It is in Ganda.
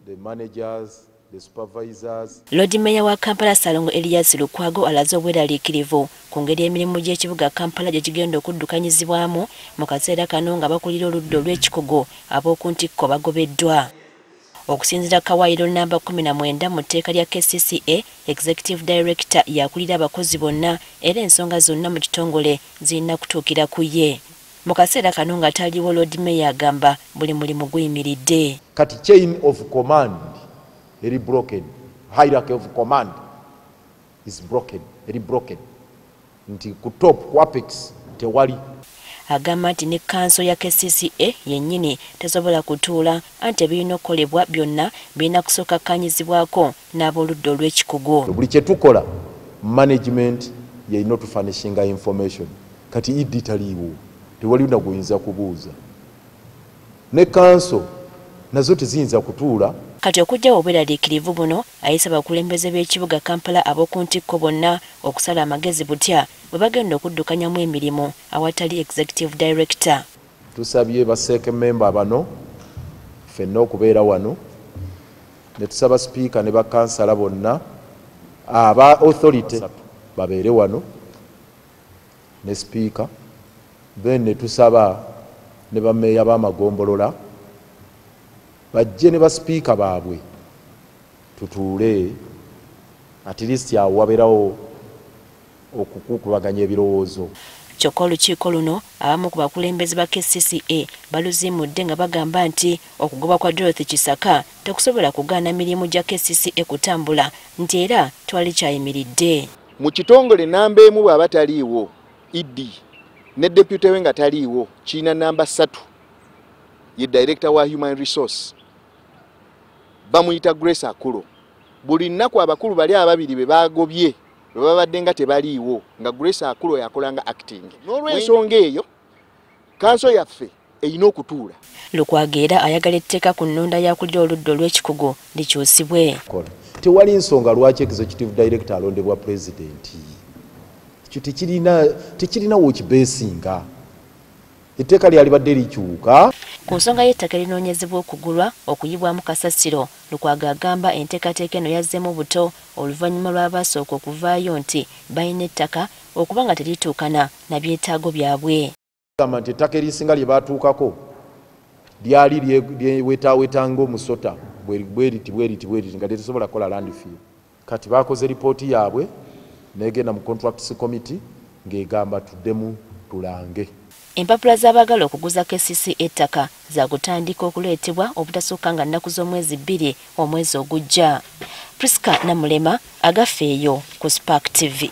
the managers, the supervisors. Lord Mayor wa Kampala Salongo Elias Lukwago alaze obweraliikirivu ku ngeri emirimu gy'ekibuga Kampala gye gigenda okuddukanyizibwamu mu kaseera kano nga bakulira oludda olw'ekikugo ab'oku ntikko bagobeddwa. Okusinziira Kawaayiro namba 19 mu tteeka lya KCCA, Executive Director yakulira abakozi bonna era ensonga zonna mu kitongole zirina kutuukira ku ye. Mu kaseera kano nga taliwo Lord Mayor agamba buli mulimu guyimiridde. Kati chain of command eri broken. Hierarchy of command is broken. Eri broken. Nti ku top ku apex tewali. Agamba nti ne kanso ya KCCA yennyini tesobola kutuula anti ebirina okukolebwa byonna birina kusooka kkanyizibwako n'ab'oludda olw'ekikugo. Buli kye tukola management yeyina otufanishinga information. Kati idi taliiwo tewali naguyinza kubuuza. Ne kanso nazo teziyinza kutuula. Kati okujjawo obweraliikirivu buno ayisa abakulembeze b'ekibuga Kampala ab'oku ntikko bonna okusala amagezi butya bwe bagenda okuddukanyamu emirimu awatali Executive Director. Tusabye baseeke memba bano ffenna okubeera wano ne tusaba speaker ne bakansala bonna aba authority babeere wano ne speaker, then ne tusaba ne bameeya b'amagombolola bajje ne baspiika baabwe tutuule at least awo wabeerawo okukukubaganya ebirowoozo. Kyokka olukiiko luno abamu ku bakulembeze ba KCCA baluzimudde nga bagamba nti okugoba kwa Dorothy Kisaka tekusobola kugaana mirimu gya KCCA kutambula nti era twali kyayimiridde. Mu kitongole namba emu bw'aba taliiwo idi ne deputy we nga taliiwo kiina namba 3 ye director wa human resource bamuyita Grace Akulo. Buli nnaku abakulu bali ababiri be bagobye bwe babadde nga tebaliiwo nga Grace Akulo yakolanga acting. N'olw'ensonga eyo kanso yaffe eyina okutuula. Lukwageera ayagala etteeka ku nnonda yakulira oludda olw'ekikugo likyusibwe. Tewali nsonga lwaki Executive Director alondebwa President. Ekyo tekirina wokibeesinga. Etteeka lyalibadde likyuka. Ku nsonga y'ettaka erinoonyezebwa okugulwa okuyibwamu kasasiro, Lukwago agamba enteekateeka eno yazzeemu buto oluvannyuma lw'abasooka okuvaayo nti balina ettaka okuba nga terituukana na byetaago byabwe. Gamba nti ettaka erisinga lye baatuukako lyali lyewetaawetanga omusota bweriti nga tetusobola kukola landfill. Kati baakoze ripooti yaabwe negenda mu contracts committee ng'egamba tuddemu tulange. Empapula z'abaagala okuguza KCCA ettaka za kutandika okuleetebwa obutasooka nga nnaku z'omwezi 2 omwezi ogujja. Priska Namulema, Agafeeyo ku Spark TV.